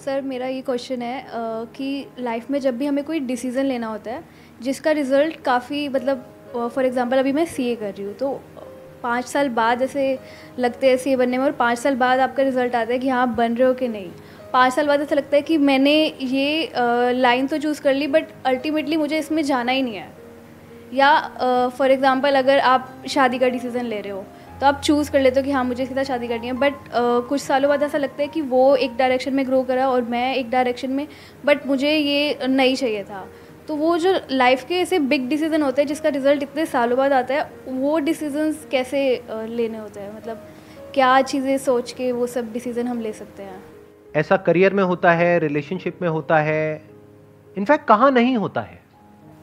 Sir मेरा ये question है कि लाइफ में जब भी हमें कोई डिसीज़न लेना होता है जिसका रिज़ल्ट काफ़ी मतलब फॉर एग्जांपल अभी मैं सीए कर रही हूँ तो 5 साल बाद ऐसे लगते हैं सीए बनने में और 5 साल बाद आपका रिज़ल्ट आता है कि हाँ आप बन रहे हो कि नहीं। 5 साल बाद ऐसा लगता है कि मैंने ये लाइन तो चूज़ कर ली बट अल्टीमेटली मुझे इसमें जाना ही नहीं है। या फॉर एग्ज़ाम्पल अगर आप शादी का डिसीज़न ले रहे हो तो आप चूज़ कर लेते हो कि हाँ मुझे इसके साथ शादी करनी है बट कुछ सालों बाद ऐसा लगता है कि वो एक डायरेक्शन में ग्रो करा और मैं एक डायरेक्शन में, बट मुझे ये नहीं चाहिए था। तो वो जो लाइफ के ऐसे बिग डिसीज़न होते हैं जिसका रिज़ल्ट इतने सालों बाद आता है, वो डिसीजंस कैसे लेने होते हैं, मतलब क्या चीज़ें सोच के वो सब डिसीज़न हम ले सकते हैं? ऐसा करियर में होता है, रिलेशनशिप में होता है, इनफैक्ट कहाँ नहीं होता है।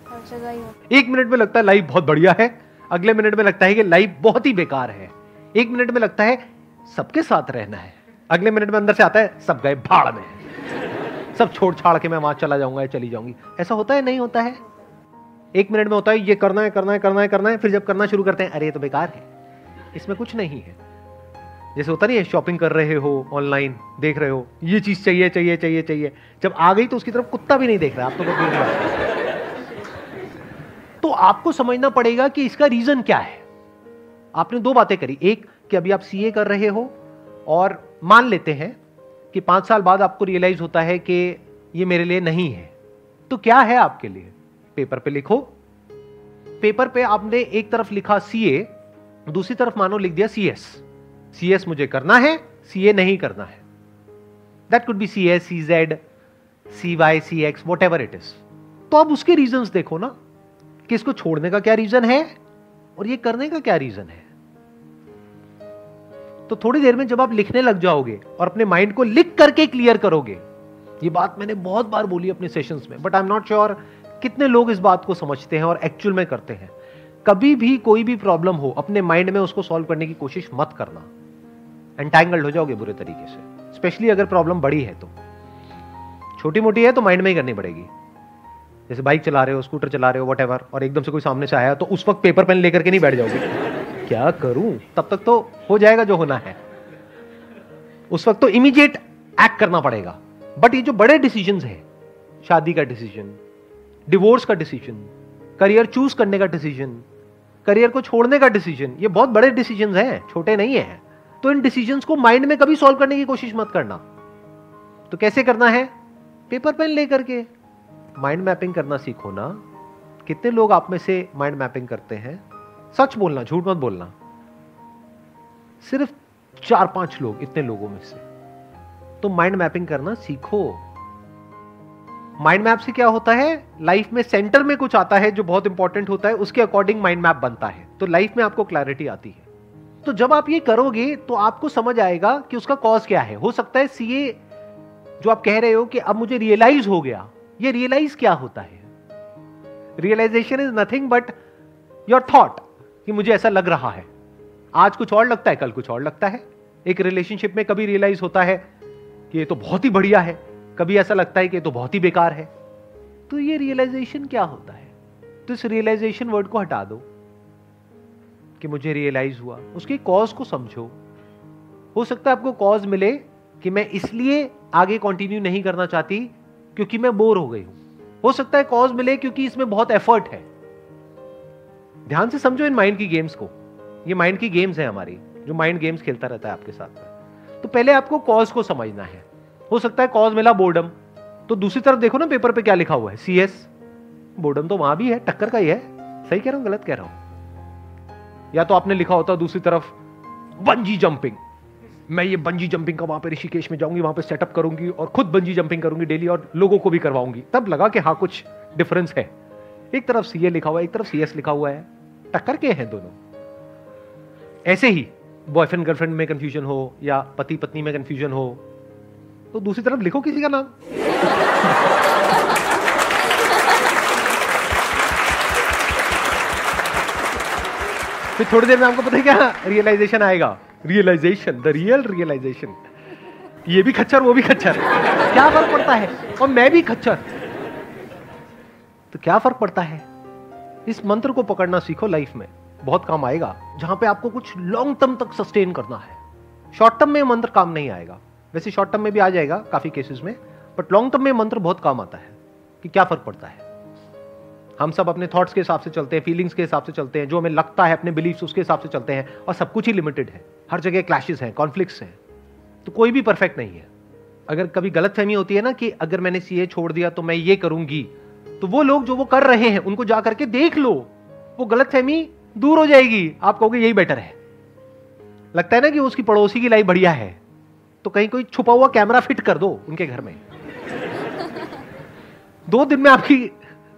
हर जगह ही होता है। एक मिनट में लगता है लाइफ बहुत बढ़िया है, अगले मिनट में लगता है कि लाइफ बहुत ही बेकार है। एक मिनट में लगता है सबके साथ रहना है, अगले मिनट में अंदर से आता है सब गए भाड़ में, सब छोड़ छाड़ के मैं वहां चला जाऊंगा या चली जाऊंगी। ऐसा होता है नहीं होता है? एक मिनट में होता है ये करना है करना है करना है करना है, फिर जब करना शुरू करते हैं अरे ये तो बेकार है, इसमें कुछ नहीं है। जैसे होता नहीं है, शॉपिंग कर रहे हो ऑनलाइन, देख रहे हो ये चीज चाहिए चाहिए चाहिए चाहिए, जब आ गई तो उसकी तरफ कुत्ता भी नहीं देख रहा, आप तो बहुत दूर की बात है। तो आपको समझना पड़ेगा कि इसका रीजन क्या है। आपने दो बातें करी, एक कि अभी आप सीए कर रहे हो और मान लेते हैं कि 5 साल बाद आपको रियलाइज होता है कि ये मेरे लिए नहीं है। तो क्या है आपके लिए? पेपर पे लिखो। पेपर पे आपने एक तरफ लिखा सीए, दूसरी तरफ मानो लिख दिया सीएस। सीएस मुझे करना है, सीए नहीं करना है। That could be CS, CZ, CY, CX, whatever it is. तो अब उसके रीजंस देखो ना कि इसको छोड़ने का क्या रीजन है और ये करने का क्या रीजन है। तो थोड़ी देर में जब आप लिखने लग जाओगे और अपने माइंड को लिख करके क्लियर करोगे, ये बात मैंने बहुत बार बोली अपने सेशंस में, but I am not sure कितने लोग इस बात को समझते हैं और एक्चुअल में करते हैं। कभी भी कोई भी प्रॉब्लम हो अपने माइंड में उसको सॉल्व करने की कोशिश मत करना, एंटैंगल्ड हो जाओगे बुरे तरीके से। स्पेशली अगर प्रॉब्लम बड़ी है, तो छोटी मोटी है तो माइंड में ही करनी पड़ेगी। जैसे बाइक चला रहे हो, स्कूटर चला रहे हो, व्हाटएवर, और एकदम से कोई सामने से आया तो उस वक्त पेपर पेन लेकर के नहीं बैठ जाओगे, क्या करूं, तब तक तो हो जाएगा जो होना है। उस वक्त तो इमीडिएट एक्ट करना पड़ेगा। बट ये जो बड़े डिसीजंस हैं, शादी का डिसीजन, डिवोर्स का डिसीजन, करियर चूज करने का डिसीजन, करियर को छोड़ने का डिसीजन, ये बहुत बड़े डिसीजंस हैं, छोटे नहीं है। तो इन डिसीजंस को माइंड में कभी सॉल्व करने की कोशिश मत करना। तो कैसे करना है? पेपर पेन लेकर के माइंड मैपिंग करना सीखो ना। कितने लोग आप में से माइंड मैपिंग करते हैं? सच बोलना, झूठ मत बोलना। सिर्फ 4-5 लोग, इतने लोगों में से। तो माइंड मैपिंग करना सीखो। माइंड मैप से क्या होता है, लाइफ में सेंटर में कुछ आता है जो बहुत इंपॉर्टेंट होता है, उसके अकॉर्डिंग माइंड मैप बनता है, तो लाइफ में आपको क्लैरिटी आती है। तो जब आप ये करोगे तो आपको समझ आएगा कि उसका कॉज क्या है। हो सकता है सीए जो आप कह रहे हो कि अब मुझे रियलाइज हो गया, ये रियलाइज क्या होता है? Realisation is nothing but your thought, कि मुझे ऐसा लग रहा है। आज कुछ और लगता है, कल कुछ और लगता है। एक रिलेशनशिप में कभी रियलाइज होता है कि ये तो बहुत ही बढ़िया है, कभी ऐसा लगता है कि ये तो बहुत ही बेकार है। तो ये रियलाइजेशन क्या होता है? तो इस रियलाइजेशन वर्ड को हटा दो कि मुझे रियलाइज हुआ, उसके कॉज को समझो। हो सकता है आपको कॉज मिले कि मैं इसलिए आगे कंटिन्यू नहीं करना चाहती क्योंकि मैं बोर हो गई हूं। हो सकता है कॉज मिले क्योंकि इसमें बहुत एफर्ट है। ध्यान से समझो इन माइंड की गेम्स को। ये माइंड की गेम्स है हमारी, जो माइंड गेम्स खेलता रहता है आपके साथ में। तो पहले आपको कॉज को समझना है। हो सकता है कॉज मिला बोर्डम, तो दूसरी तरफ देखो ना पेपर पे क्या लिखा हुआ है, सीएस। बोर्डम तो वहां भी है, टक्कर का ही है। सही कह रहा हूं, गलत कह रहा हूं? या तो आपने लिखा होता दूसरी तरफ बंजी जंपिंग, मैं ये बंजी जंपिंग का वहां पे ऋषिकेश में जाऊंगी, वहां पे सेटअप करूंगी और खुद बंजी जंपिंग करूंगी डेली और लोगों को भी करवाऊंगी। तब लगा कि हाँ कुछ डिफरेंस है। एक तरफ सीए लिखा हुआ है, एक तरफ सीएस लिखा हुआ है, टक्कर के हैं दोनों। ऐसे ही बॉयफ्रेंड गर्लफ्रेंड में कंफ्यूजन हो या पति पत्नी में कंफ्यूजन हो, तो दूसरी तरफ लिखो किसी का नाम। फिर थोड़ी देर में आपको पता है क्या रियलाइजेशन आएगा। रियलाइजेशन, द रियल रियलाइजेशन, ये भी खच्चर वो भी खच्चर, क्या फर्क पड़ता है, और मैं भी खच्चर, तो क्या फर्क पड़ता है? इस मंत्र को पकड़ना सीखो, लाइफ में बहुत काम आएगा। जहां पे आपको कुछ लॉन्ग टर्म तक सस्टेन करना है, शॉर्ट टर्म में मंत्र काम नहीं आएगा। वैसे शॉर्ट टर्म में भी आ जाएगा काफी केसेस में, बट लॉन्ग टर्म में मंत्र बहुत काम आता है कि क्या फर्क पड़ता है। हम सब अपने थॉट्स के हिसाब से चलते हैं, फीलिंग्स के हिसाब से चलते हैं, जो हमें लगता है अपने बिलीफ्स उसके हिसाब से चलते हैं, और सब कुछ ही लिमिटेड है, हर जगह क्लैशेस हैं, कॉन्फ्लिक्ट्स हैं, तो कोई भी परफेक्ट नहीं है। अगर कभी गलतफहमी होती है ना कि अगर मैंने सीए छोड़ दिया तो मैं ये करूंगी, तो वो लोग जो वो कर रहे हैं उनको जा करके देख लो, वो गलतफहमी दूर हो जाएगी। आप कहोगे यही बेटर है। लगता है ना कि उसकी पड़ोसी की लाइफ बढ़िया है, तो कहीं कोई छुपा हुआ कैमरा फिट कर दो उनके घर में 2 दिन में आपकी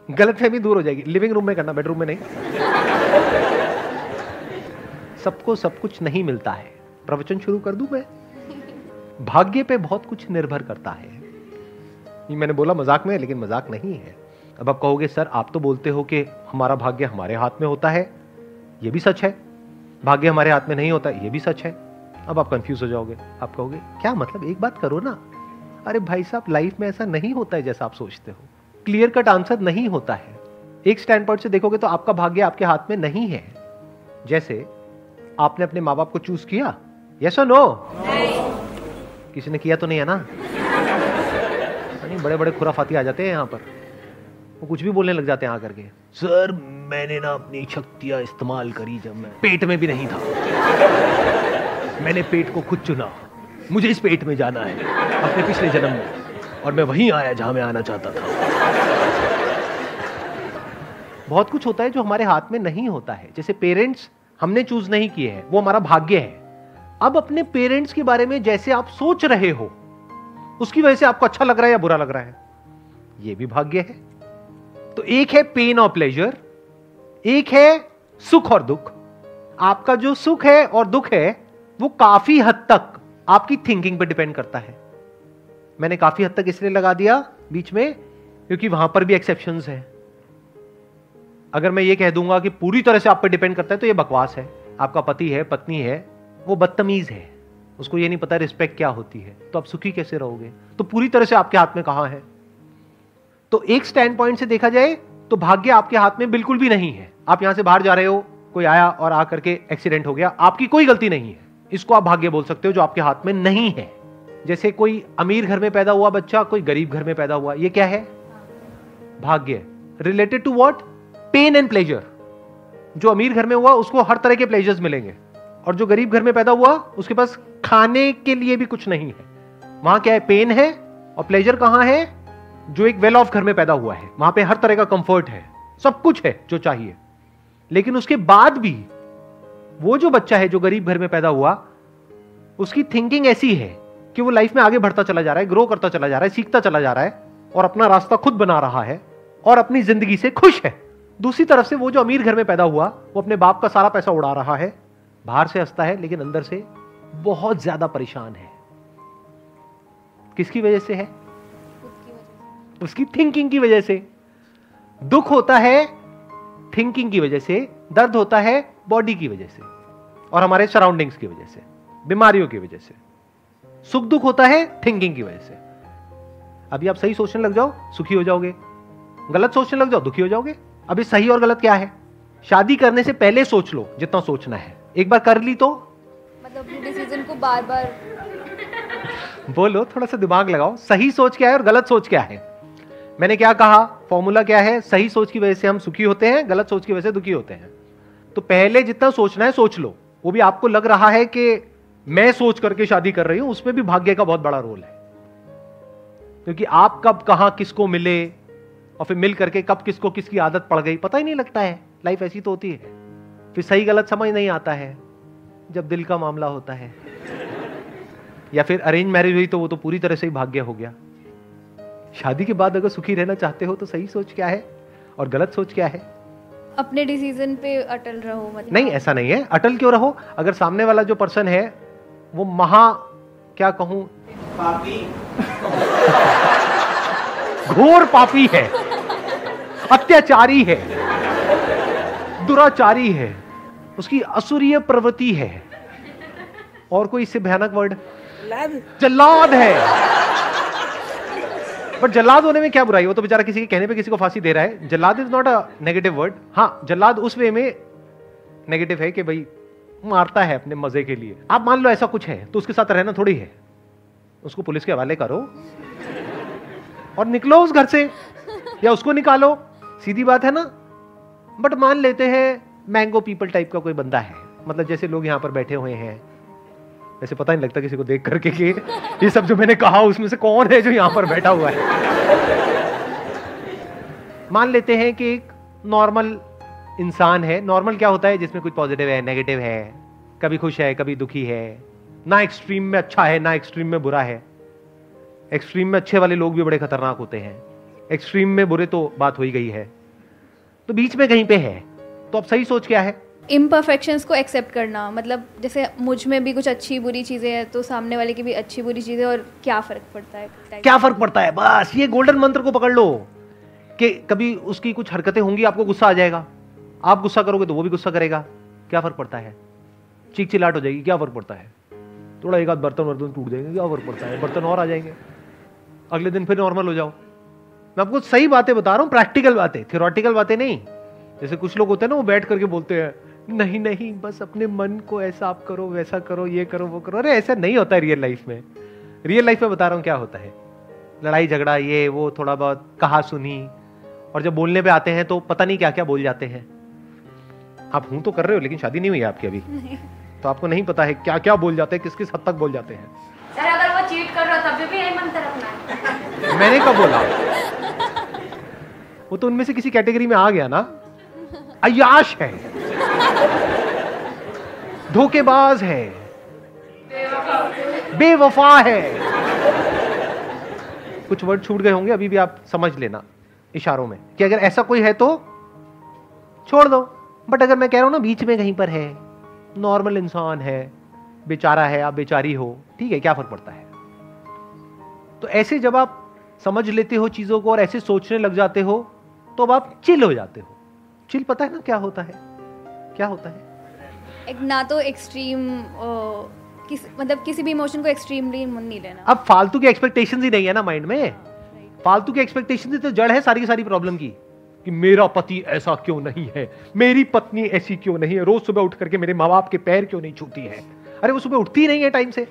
गलतफहमी दूर हो जाएगी। लिविंग रूम में करना, बेडरूम में नहीं। सबको सब कुछ नहीं मिलता है। प्रवचन शुरू कर दूं मैं? भाग्य पे बहुत कुछ निर्भर करता है। ये मैंने बोला मजाक में, लेकिन मजाक नहीं है। अब आप कहोगे सर आप तो बोलते हो कि हमारा भाग्य हमारे हाथ में होता है, ये भी सच है। भाग्य हमारे हाथ में नहीं होता, ये भी सच है। अब आप कंफ्यूज हो जाओगे, आप कहोगे क्या मतलब, एक बात करो ना। अरे भाई साहब, लाइफ में ऐसा नहीं होता है जैसा आप सोचते हो। क्लियर कट आंसर नहीं होता है। एक स्टैंड पॉइंट से देखोगे तो आपका भाग्य आपके हाथ में नहीं है। जैसे आपने अपने माँ बाप को चूज किया, यस और नो? किसी ने किया तो नहीं है ना? नहीं, बड़े बड़े खुराफाती आ जाते हैं यहाँ पर, वो कुछ भी बोलने लग जाते हैं आकर के। सर मैंने ना अपनी शक्तियां इस्तेमाल करी जब मैं पेट में भी नहीं था। मैंने पेट को खुद चुना, मुझे इस पेट में जाना है अपने पिछले जन्म में, और मैं वहीं आया जहां मैं आना चाहता था। बहुत कुछ होता है जो हमारे हाथ में नहीं होता है। जैसे पेरेंट्स हमने चूज नहीं किए हैं, वो हमारा भाग्य है। अब अपने पेरेंट्स के बारे में जैसे आप सोच रहे हो, उसकी वजह से आपको अच्छा लग रहा है या बुरा लग रहा है, ये भी भाग्य है। तो एक है पेन और प्लेजर, एक है सुख और दुख। आपका जो सुख है और दुख है वो काफी हद तक आपकी थिंकिंग पे डिपेंड करता है। मैंने काफी हद तक इसलिए लगा दिया बीच में क्योंकि वहां पर भी एक्सेप्शंस हैं। अगर मैं ये कह दूंगा कि पूरी तरह से आप पे डिपेंड करता है तो ये बकवास है। आपका पति है, पत्नी है, वो बदतमीज है, उसको ये नहीं पता रिस्पेक्ट क्या होती है, तो आप सुखी कैसे रहोगे? तो पूरी तरह से आपके हाथ में कहां है? तो एक स्टैंड पॉइंट से देखा जाए तो भाग्य आपके हाथ में बिल्कुल भी नहीं है। आप यहां से बाहर जा रहे हो, कोई आया और आकर के एक्सीडेंट हो गया, आपकी कोई गलती नहीं है, इसको आप भाग्य बोल सकते हो, जो आपके हाथ में नहीं है। जैसे कोई अमीर घर में पैदा हुआ बच्चा, कोई गरीब घर में पैदा हुआ, ये क्या है? भाग्य। Related to what? Pain and pleasure. जो अमीर घर में हुआ उसको हर तरह के प्लेजर्स मिलेंगे, और जो गरीब घर में पैदा हुआ उसके पास खाने के लिए भी कुछ नहीं है। वहां क्या है? पेन है। और प्लेजर कहां है? जो एक वेल ऑफ घर में पैदा हुआ है, वहां पे हर तरह का कंफर्ट है, सब कुछ है जो चाहिए। लेकिन उसके बाद भी वो जो बच्चा है जो गरीब घर में पैदा हुआ, उसकी थिंकिंग ऐसी है कि वो लाइफ में आगे बढ़ता चला जा रहा है, ग्रो करता चला जा रहा है, सीखता चला जा रहा है, और अपना रास्ता खुद बना रहा है, और अपनी जिंदगी से खुश है। दूसरी तरफ से वो जो अमीर घर में पैदा हुआ, वो अपने बाप का सारा पैसा उड़ा रहा है, बाहर से हंसता है लेकिन अंदर से बहुत ज्यादा परेशान है। किसकी वजह से है? उसकी थिंकिंग की वजह से। दुख होता है थिंकिंग की वजह से, दर्द होता है बॉडी की वजह से और हमारे सराउंडिंग्स की वजह से, बीमारियों की वजह से। सुख दुख होता है थिंकिंग की वजह से। अभी आप सही सोचने लग जाओ, सुखी हो जाओगे, गलत सोचने लग जाओ, दुखी हो जाओगे। अभी सही और गलत क्या है? शादी करने से पहले सोच लो जितना सोचना है, एक बार कर ली तो मतलब डिसीजन को बार बार बोलो, थोड़ा सा दिमाग लगाओ। सही सोच क्या है और गलत सोच क्या है? मैंने क्या कहा? फॉर्मूला क्या है? सही सोच की वजह से हम सुखी होते हैं, गलत सोच की वजह से दुखी होते हैं। तो पहले जितना सोचना है सोच लो। वो भी आपको लग रहा है कि मैं सोच करके शादी कर रही हूं, उसमें भी भाग्य का बहुत बड़ा रोल है। क्योंकि आप कब कहां किसको मिले और फिर मिल करके कब किसको किसकी आदत पड़ गई पता ही नहीं लगता है। लाइफ ऐसी तो होती है। फिर सही गलत समझ नहीं आता है जब दिल का मामला होता है। या फिर अरेंज मैरिज हुई तो वो तो पूरी तरह से ही भाग्य हो गया। शादी के बाद अगर सुखी रहना चाहते हो तो सही सोच क्या है और गलत सोच क्या है? अपने डिसीजन पे अटल रहो। मतलब नहीं, ऐसा नहीं है। अटल क्यों रहो? अगर सामने वाला जो पर्सन है वो महा क्या कहूं, पापी घोर पापी है, अत्याचारी है, दुराचारी है, उसकी असुरीय प्रवृत्ति है, और कोई इससे भयानक वर्ड, जल्लाद है। बट जल्लाद होने में क्या बुराई? वो तो बेचारा किसी के कहने पे किसी को फांसी दे रहा है। जल्लाद is not a negative word. हाँ, जल्लाद उस वे में नेगेटिव है कि भाई मारता है अपने मजे के लिए। आप मान लो ऐसा कुछ है तो उसके साथ रहना थोड़ी है। उसको पुलिस के हवाले करो और निकलो उस घर से, या उसको निकालो, सीधी बात है ना। बट मान लेते हैं मैंगो पीपल टाइप का कोई बंदा है, मतलब जैसे लोग यहां पर बैठे हुए हैं, ऐसे पता नहीं लगता किसी को देख करके कि ये सब जो मैंने कहा उसमें से कौन है जो यहां पर बैठा हुआ है। मान लेते हैं कि एक नॉर्मल इंसान है। नॉर्मल क्या होता है? जिसमें कुछ पॉजिटिव है, नेगेटिव है, कभी खुश है, कभी दुखी है, ना एक्सट्रीम में अच्छा है ना एक्सट्रीम में बुरा है। एक्सट्रीम में अच्छे वाले लोग भी बड़े खतरनाक होते हैं, एक्सट्रीम में बुरे तो बात हो ही गई है, तो बीच में कहीं पे है। तो अब सही सोच क्या है? इम्परफेक्शंस को एक्सेप्ट करना, मतलब जैसे मुझ में भी कुछ अच्छी बुरी चीज़ें हैं तो सामने वाले की भी अच्छी बुरी चीज़ें, और क्या फ़र्क पड़ता है? क्या फ़र्क पड़ता है? बस ये गोल्डन मंत्र को पकड़ लो कि कभी उसकी कुछ हरकतें होंगी, आपको गुस्सा आ जाएगा, आप गुस्सा करोगे तो वो भी गुस्सा करेगा, क्या फ़र्क पड़ता है? चीख चिल्लाहट हो जाएगी, क्या फ़र्क पड़ता है? थोड़ा एक आध बर्तन टूट जाएंगे, क्या फ़र्क पड़ता है? बर्तन और आ जाएंगे, अगले दिन फिर नॉर्मल हो जाओ। मैं आपको सही बातें बता रहा हूँ, प्रैक्टिकल बातें, थियोरेटिकल बातें नहीं। जैसे कुछ लोग होते हैं ना, वो बैठ करके बोलते हैं नहीं नहीं बस अपने मन को ऐसा आप करो, वैसा करो, ये करो, वो करो। अरे ऐसा नहीं होता है रियल लाइफ में। रियल लाइफ में बता रहा हूँ क्या होता है। लड़ाई झगड़ा, ये वो, थोड़ा बहुत कहा सुनी, और जब बोलने पे आते हैं तो पता नहीं क्या क्या बोल जाते हैं। आप हूं तो कर रहे हो, लेकिन शादी नहीं हुई है आपकी अभी, तो आपको नहीं पता है क्या क्या बोल जाते हैं, किस किस हद तक बोल जाते हैं। सर अगर वो चीट कर रहा हो तब भी यही मंत्र रखना है। मैंने कब बोला? वो तो उनमें से किसी कैटेगरी में आ गया ना। अय्याश है, धोखेबाज है, बेवफा है। कुछ वर्ड छूट गए होंगे, अभी भी आप समझ लेना इशारों में कि अगर ऐसा कोई है तो छोड़ दो। बट अगर मैं कह रहा हूं ना बीच में कहीं पर है, नॉर्मल इंसान है, बेचारा है, आप बेचारी हो, ठीक है, क्या फर्क पड़ता है? तो ऐसे जब आप समझ लेते हो चीजों को और ऐसे सोचने लग जाते हो तो अब आप चिल हो जाते हो। चिल पता है ना क्या होता है? क्या होता है? एक ना तो एक्सट्रीम मतलब किसी भी इमोशन को एक्सट्रीमली नहीं लेना। अब फालतू की एक्सपेक्टेशंस ही नहीं है ना माइंड में। फालतू की एक्सपेक्टेशंस ही तो जड़ है सारी की सारी प्रॉब्लम की, कि मेरा पति ऐसा क्यों नहीं है, मेरी पत्नी ऐसी क्यों नहीं है, रोज सुबह उठ करके मेरे माँ बाप के पैर क्यों नहीं छूती है। अरे वो सुबह उठती ही नहीं है टाइम से।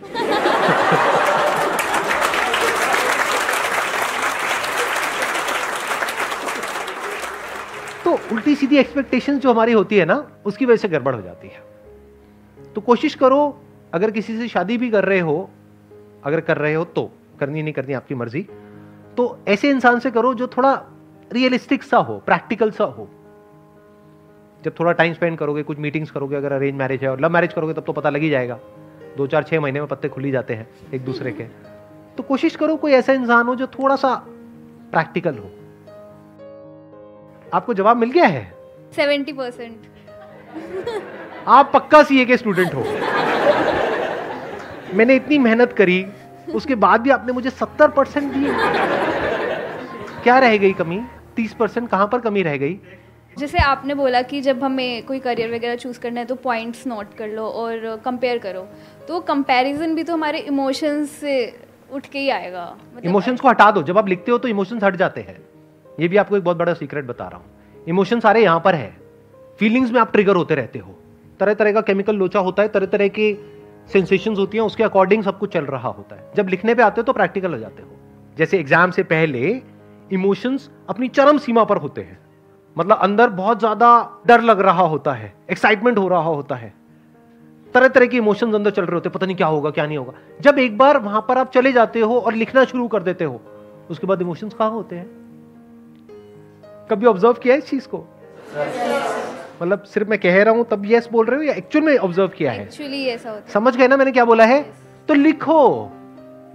तो उल्टी सीधी एक्सपेक्टेशंस जो हमारी होती है ना, उसकी वजह से गड़बड़ हो जाती है। तो कोशिश करो, अगर किसी से शादी भी कर रहे हो, अगर कर रहे हो तो, करनी नहीं करनी आपकी मर्जी, तो ऐसे इंसान से करो जो थोड़ा रियलिस्टिक सा हो, प्रैक्टिकल सा हो। जब थोड़ा टाइम स्पेंड करोगे, कुछ मीटिंग्स करोगे, अगर अरेंज मैरिज है, और लव मैरिज करोगे तब तो पता लग ही जाएगा, 2 4 6 महीने में पत्ते खुल ही जाते हैं एक दूसरे के। तो कोशिश करो कोई ऐसा इंसान हो जो थोड़ा सा प्रैक्टिकल हो। आपको जवाब मिल गया है? 70%। आप पक्का सीए के स्टूडेंट हो। मैंने इतनी मेहनत करी, उसके बाद भी आपने मुझे 70% दिए। क्या रह गई कमी? 30% कहां पर कमी रह गई? जैसे आपने बोला कि जब हमें कोई करियर वगैरह चूज़ करना है तो पॉइंट्स नोट कर लो और कंपेयर करो, तो कंपैरिजन भी तो हमारे इमोशंस से उठ के ही आएगा। मतलब इमोशंस को हटा दो। जब आप लिखते हो तो इमोशंस हट जाते हैं। ये भी आपको एक बहुत बड़ा सीक्रेट बता रहा हूं। इमोशन सारे यहां पर है। फीलिंग्स में आप ट्रिगर होते रहते हो, तरह तरह का केमिकल लोचा होता है, तरह तरह के सेंसेशंस होती हैं, उसके अकॉर्डिंग सब कुछ चल रहा होता है। जब लिखने पे आते हो तो प्रैक्टिकल हो जाते हो। जैसे एग्जाम से पहले इमोशंस अपनी चरम सीमा पर होते हैं, मतलब अंदर बहुत ज्यादा डर लग रहा होता है, एक्साइटमेंट हो रहा होता है, तरह तरह के इमोशंस अंदर चल रहे होते हैं, पता नहीं क्या होगा क्या नहीं होगा। जब एक बार वहां पर आप चले जाते हो और लिखना शुरू कर देते हो, उसके बाद इमोशंस कहां होते हैं? कभी ऑब्जर्व किया है इस चीज को? मतलब सिर्फ मैं कह रहा हूं तब यस बोल रहे हो या एक्चुअल में ऑब्जर्व किया है? एक्चुअली ऐसा होता है। समझ गए ना मैंने क्या बोला है? तो लिखो।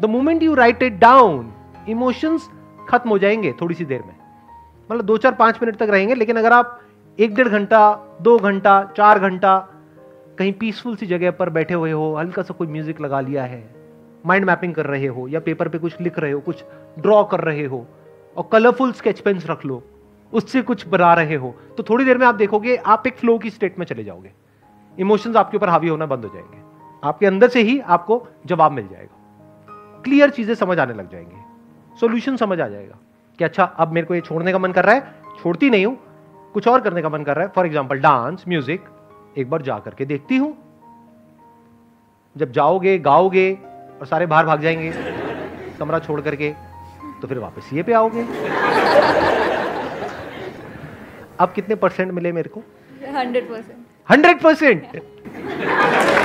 The moment you right it down, emotions खत्म हो जाएंगे थोड़ी सी देर में, मतलब 2 4 5 मिनट तक रहेंगे। लेकिन अगर आप 1 1.5 घंटा, 2 घंटा, 4 घंटा कहीं पीसफुल सी जगह पर बैठे हुए हो, हल्का सा कोई म्यूजिक लगा लिया है, माइंड मैपिंग कर रहे हो, या पेपर पे कुछ लिख रहे हो, कुछ ड्रॉ कर रहे हो, और कलरफुल स्केच पेन्स रख लो, उससे कुछ बना रहे हो, तो थोड़ी देर में आप देखोगे आप एक फ्लो की स्टेट में चले जाओगे। इमोशंस आपके ऊपर हावी होना बंद हो जाएंगे, आपके अंदर से ही आपको जवाब मिल जाएगा, क्लियर चीजें समझ आने लग जाएंगी, सॉल्यूशन समझ आ जाएगा कि अच्छा अब मेरे को ये छोड़ने का मन कर रहा है, छोड़ती नहीं हूं, कुछ और करने का मन कर रहा है, फॉर एग्जाम्पल डांस, म्यूजिक, एक बार जा करके देखती हूं। जब जाओगे, गाओगे और सारे बाहर भाग जाएंगे। कमरा छोड़ करके, तो फिर वापस ये पे आओगे। अब कितने % मिले मेरे को? 100%। 100%।